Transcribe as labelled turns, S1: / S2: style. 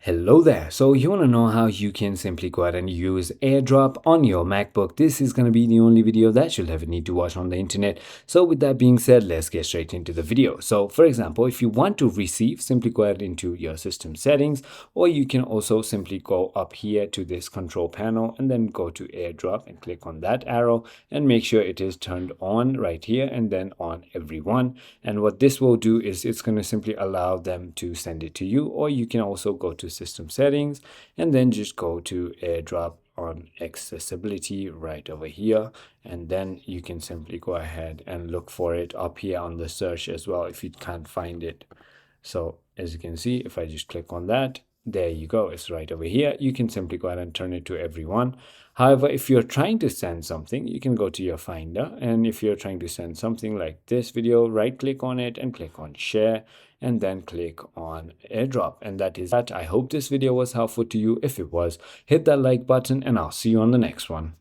S1: Hello there. So you want to know how you can simply go ahead and use AirDrop on your MacBook. This is going to be the only video that you'll ever need to watch on the internet. So with that being said, let's get straight into the video. So for example, if you want to receive, simply go ahead into your system settings, or you can also simply go up here to this control panel and then go to AirDrop and click on that arrow and make sure it is turned on right here and then on everyone. And what this will do is it's going to simply allow them to send it to you, or you can also go to system settings and then just go to AirDrop on accessibility right over here, and then you can simply go ahead and look for it up here on the search as well if you can't find it. So as you can see, if I just click on that, there you go, it's right over here. You can simply go ahead and turn it to everyone. However, if you're trying to send something, you can go to your Finder, and if you're trying to send something like this video, right click on it and click on share, and then click on AirDrop. And that is that. I hope this video was helpful to you. If it was, hit that like button and I'll see you on the next one.